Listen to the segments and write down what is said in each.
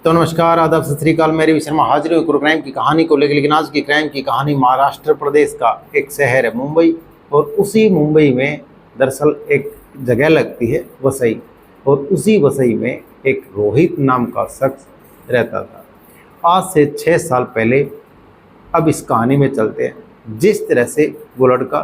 तो नमस्कार, आदाब, सत श्री अकाल। मैं रवि शर्मा हाजिर हूँ क्राइम की कहानी को लेकर। लेकिन आज की क्राइम की कहानी महाराष्ट्र प्रदेश का एक शहर है मुंबई, और उसी मुंबई में दरअसल एक जगह लगती है वसई, और उसी वसई में एक रोहित नाम का शख्स रहता था। आज से 6 साल पहले अब इस कहानी में चलते हैं। जिस तरह से वो लड़का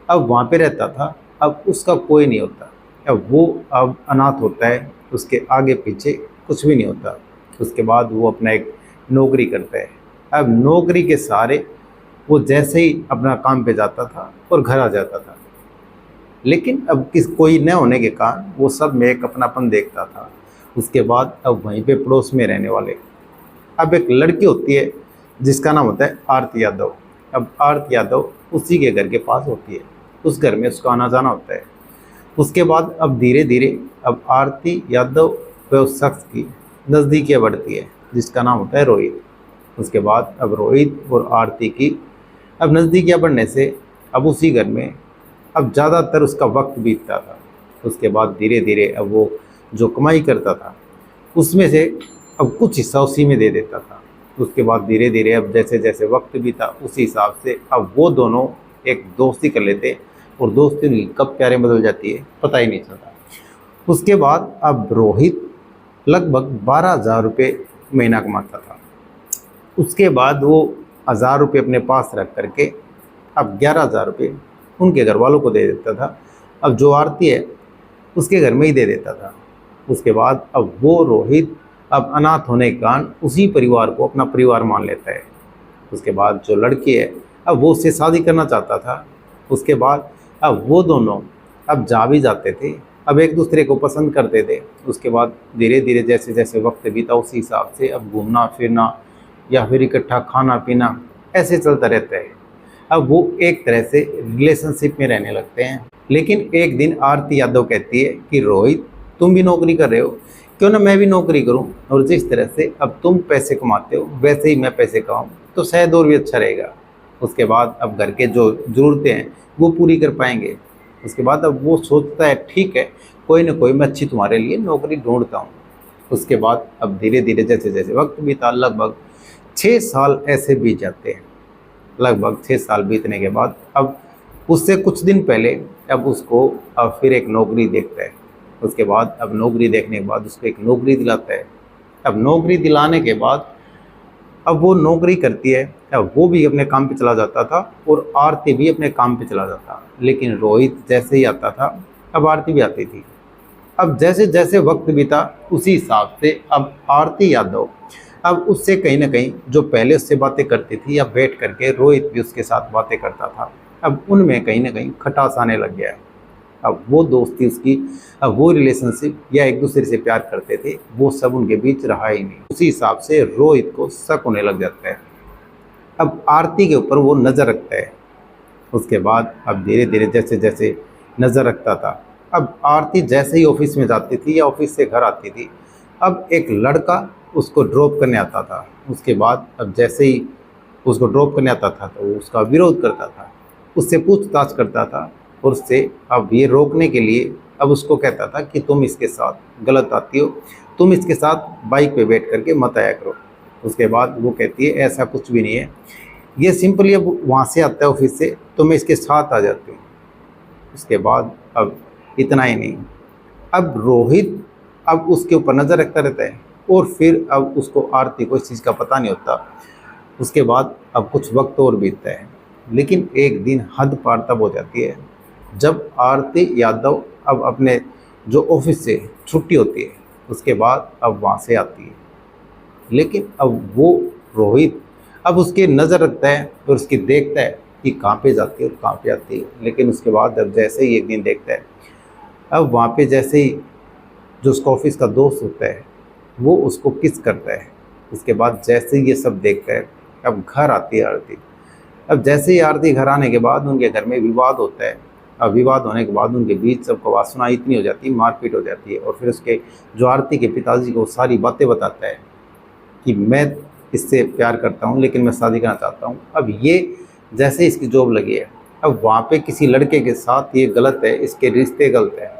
अब वहाँ पे रहता था, अब उसका कोई नहीं होता। अब वो अब अनाथ होता है, उसके आगे पीछे कुछ भी नहीं होता। उसके बाद वो अपना एक नौकरी करता है। अब नौकरी के सहारे वो जैसे ही अपना काम पे जाता था और घर आ जाता था, लेकिन अब कोई न होने के कारण वो सब में एक अपनापन देखता था। उसके बाद अब वहीं पे पड़ोस में रहने वाले अब एक लड़की होती है जिसका नाम होता है आरती यादव। अब आरती यादव उसी के घर के पास होती है, उस घर में उसका आना जाना होता है। उसके बाद अब धीरे धीरे अब आरती यादव व उस शख्स की नज़दीकियाँ बढ़ती है जिसका नाम होता है रोहित। उसके बाद अब रोहित और आरती की अब नज़दीकियाँ बढ़ने से अब उसी घर में अब ज़्यादातर उसका वक्त बीतता था। उसके बाद धीरे धीरे अब वो जो कमाई करता था उसमें से अब कुछ हिस्सा उसी में दे देता था। उसके बाद धीरे धीरे अब जैसे जैसे वक्त बीता उसी हिसाब से अब वो दोनों एक दोस्ती कर लेते, और दोस्ती कब प्यारे बदल जाती है पता ही नहीं चलता। उसके बाद अब रोहित लगभग 12,000 रुपये महीना कमाता था। उसके बाद वो 1,000 रुपये अपने पास रख करके अब 11,000 रुपये उनके घर वालों को दे देता था। अब जो आरती है उसके घर में ही दे देता था। उसके बाद अब वो रोहित अब अनाथ होने के कारण उसी परिवार को अपना परिवार मान लेता है। उसके बाद जो लड़की है अब वो उससे शादी करना चाहता था। उसके बाद अब वो दोनों अब जा भी जाते थे, अब एक दूसरे को पसंद करते थे। उसके बाद धीरे धीरे जैसे जैसे वक्त बीता उसी हिसाब से अब घूमना फिरना या फिर इकट्ठा खाना पीना ऐसे चलता रहता है। अब वो एक तरह से रिलेशनशिप में रहने लगते हैं। लेकिन एक दिन आरती यादव कहती है कि रोहित, तुम भी नौकरी कर रहे हो, क्यों ना मैं भी नौकरी करूं, और जिस तरह से अब तुम पैसे कमाते हो वैसे ही मैं पैसे कमाऊँ तो शायद और भी अच्छा रहेगा। उसके बाद अब घर के जो ज़रूरतें हैं वो पूरी कर पाएंगे। उसके बाद अब वो सोचता है ठीक है, कोई ना कोई मैं अच्छी तुम्हारे लिए नौकरी ढूंढता हूँ। उसके बाद अब धीरे धीरे जैसे जैसे वक्त बीता लगभग 6 साल ऐसे बीत जाते हैं। लगभग 6 साल बीतने के बाद अब उससे कुछ दिन पहले अब उसको अब फिर एक नौकरी देखता है। उसके बाद अब नौकरी देखने के बाद उसको एक नौकरी दिलाता है। अब नौकरी दिलाने के बाद अब वो नौकरी करती है। अब वो भी अपने काम पे चला जाता था और आरती भी अपने काम पे चला जाता। लेकिन रोहित जैसे ही आता था अब आरती भी आती थी। अब जैसे जैसे वक्त बीता उसी हिसाब से अब आरती यादव अब उससे कहीं ना कहीं जो पहले उससे बातें करती थी, अब बैठ करके रोहित भी उसके साथ बातें करता था। अब उनमें कहीं ना कहीं खटास आने लग गया है। अब वो दोस्ती उसकी, अब वो रिलेशनशिप या एक दूसरे से प्यार करते थे, वो सब उनके बीच रहा ही नहीं। उसी हिसाब से रोहित को शक होने लग जाता है। अब आरती के ऊपर वो नज़र रखता है। उसके बाद अब धीरे धीरे जैसे जैसे नज़र रखता था, अब आरती जैसे ही ऑफिस में जाती थी या ऑफिस से घर आती थी, अब एक लड़का उसको ड्रॉप करने आता था। उसके बाद अब जैसे ही उसको ड्रॉप करने आता था तो वो उसका विरोध करता था, उससे पूछताछ करता था, और उससे अब ये रोकने के लिए अब उसको कहता था कि तुम इसके साथ गलत आती हो, तुम इसके साथ बाइक पे बैठ करके मत आया करो। उसके बाद वो कहती है ऐसा कुछ भी नहीं है, ये सिंपली अब वहाँ से आता है ऑफिस से तो मैं इसके साथ आ जाती हूँ। उसके बाद अब इतना ही नहीं, अब रोहित अब उसके ऊपर नज़र रखता रहता है, और फिर अब उसको आरती को इस चीज़ का पता नहीं होता। उसके बाद अब कुछ वक्त और बीतता है, लेकिन एक दिन हद पार तब हो जाती है जब आरती यादव अब अपने जो ऑफिस से छुट्टी होती है उसके बाद अब वहाँ से आती है। लेकिन अब वो रोहित अब उसकी नज़र रखता है और उसकी देखता है कि कहाँ पे जाती है और कहाँ पे आती है। लेकिन उसके बाद अब जैसे ही एक दिन देखता है, अब वहाँ पे जैसे ही जो उसका ऑफिस का दोस्त होता है वो उसको किस करता है। उसके बाद जैसे ही ये सब देखता है अब घर आती है आरती। अब जैसे ही आरती घर आने के बाद उनके घर में विवाद होता है। अब विवाद होने के बाद उनके बीच सबको वासना इतनी हो जाती है, मारपीट हो जाती है, और फिर उसके जो आरती के पिताजी को सारी बातें बताता है कि मैं इससे प्यार करता हूँ लेकिन मैं शादी करना चाहता हूँ। अब ये जैसे ही इसकी जॉब लगी है, अब वहाँ पे किसी लड़के के साथ ये गलत है, इसके रिश्ते गलत है।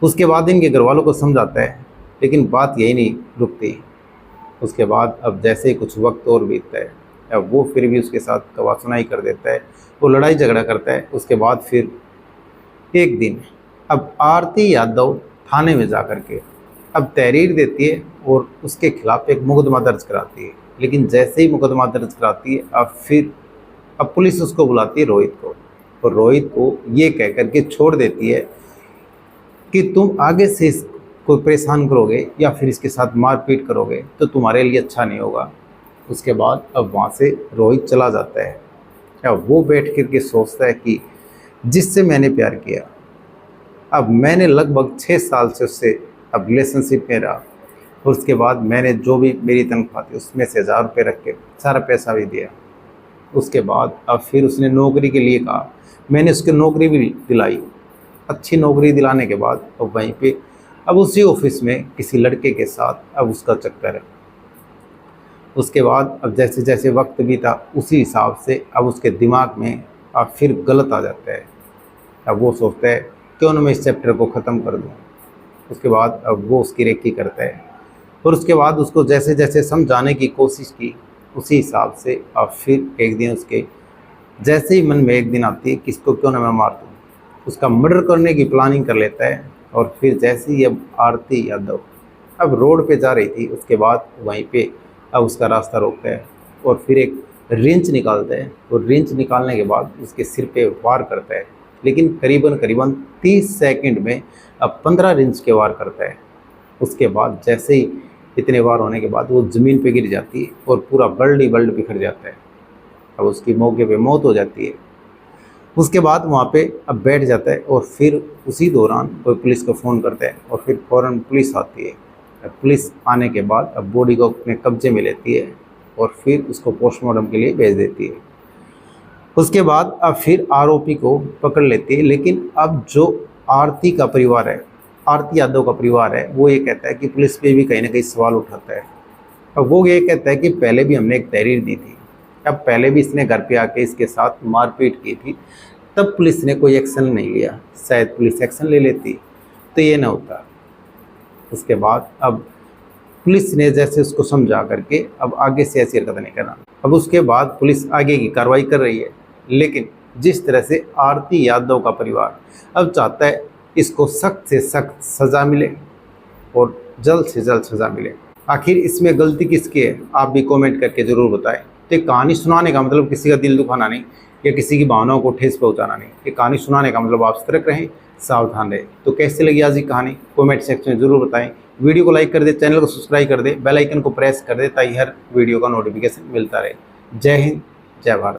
उसके बाद इनके घर वालों को समझाता है लेकिन बात यही नहीं रुकती। उसके बाद अब जैसे ही कुछ वक्त और बीतता है, अब वो फिर भी उसके साथ कवासुनाई कर देता है, वो लड़ाई झगड़ा करता है। उसके बाद फिर एक दिन अब आरती यादव थाने में जा कर के अब तहरीर देती है और उसके खिलाफ एक मुकदमा दर्ज कराती है। लेकिन जैसे ही मुकदमा दर्ज कराती है, अब पुलिस उसको बुलाती है रोहित को, और रोहित को ये कह कर के छोड़ देती है कि तुम आगे से इसको परेशान करोगे या फिर इसके साथ मारपीट करोगे तो तुम्हारे लिए अच्छा नहीं होगा। उसके बाद अब वहाँ से रोहित चला जाता है। अब वो बैठ कर के सोचता है कि जिससे मैंने प्यार किया, अब मैंने लगभग 6 साल से उससे अब रिलेशनशिप में रहा, और उसके बाद मैंने जो भी मेरी तनख्वाह थी उसमें से 1000 रुपये रख के सारा पैसा भी दिया। उसके बाद अब फिर उसने नौकरी के लिए कहा, मैंने उसको नौकरी भी दिलाई। अच्छी नौकरी दिलाने के बाद अब वहीं पे अब उसी ऑफिस में किसी लड़के के साथ अब उसका चक्कर है। उसके बाद अब जैसे जैसे वक्त बीता उसी हिसाब से अब उसके दिमाग में अब फिर गलत आ जाता है। अब वो सोचता है क्यों ना मैं इस चैप्टर को ख़त्म कर दूँ। उसके बाद अब वो उसकी रेकी करता है, और उसके बाद उसको जैसे जैसे समझाने की कोशिश की उसी हिसाब से अब फिर एक दिन उसके जैसे ही मन में एक दिन आती है कि इसको क्यों ना मैं मार दूँ, उसका मर्डर करने की प्लानिंग कर लेता है। और फिर जैसे ही अब आरती यादव अब रोड पे जा रही थी, उसके बाद वहीं पे अब उसका रास्ता रोकता है और फिर एक रिंच निकालता है, और रिंच निकालने के बाद उसके सिर पे वार करता है। लेकिन करीबन 30 सेकंड में अब 15 रिंच के वार करता है। उसके बाद जैसे ही इतने वार होने के बाद वो ज़मीन पे गिर जाती है और पूरा वर्ल्ड ही वर्ल्ड बिखर जाता है। अब उसकी मौके पे मौत हो जाती है। उसके बाद वहाँ पे अब बैठ जाता है, और फिर उसी दौरान कोई पुलिस को फ़ोन करता है, और फिर फ़ौरन पुलिस आती है। पुलिस आने के बाद अब बॉडी को अपने कब्जे में लेती है और फिर उसको पोस्टमार्टम के लिए भेज देती है। उसके बाद अब फिर आरोपी को पकड़ लेती है। लेकिन अब जो आरती का परिवार है, आरती यादव का परिवार है, वो ये कहता है कि पुलिस पे भी कहीं ना कहीं सवाल उठाता है। अब वो ये कहता है कि पहले भी हमने एक तहरीर दी थी, अब पहले भी इसने घर पे आके इसके साथ मारपीट की थी, तब पुलिस ने कोई एक्शन नहीं लिया। शायद पुलिस एक्शन ले लेती तो ये ना होता। उसके बाद अब पुलिस ने जैसे उसको समझा करके अब आगे से ऐसी हरकत नहीं करना। अब उसके बाद पुलिस आगे की कार्रवाई कर रही है, लेकिन जिस तरह से आरती यादव का परिवार अब चाहता है इसको सख्त से सख्त सज़ा मिले और जल्द से जल्द सज़ा मिले। आखिर इसमें गलती किसकी है, आप भी कमेंट करके ज़रूर बताएं। तो कहानी सुनाने का मतलब किसी का दिल दुखाना नहीं या किसी की भावनाओं को ठेस पहुंचाना नहीं। ये कहानी सुनाने का मतलब आप सतर्क रहें, सावधान रहें। तो कैसी लगी आज की कहानी कमेंट सेक्शन में ज़रूर बताएं। वीडियो को लाइक कर दे, चैनल को सब्सक्राइब कर दे, बेल आइकन को प्रेस कर दे ताकि हर वीडियो का नोटिफिकेशन मिलता रहे। जय हिंद, जय भारत।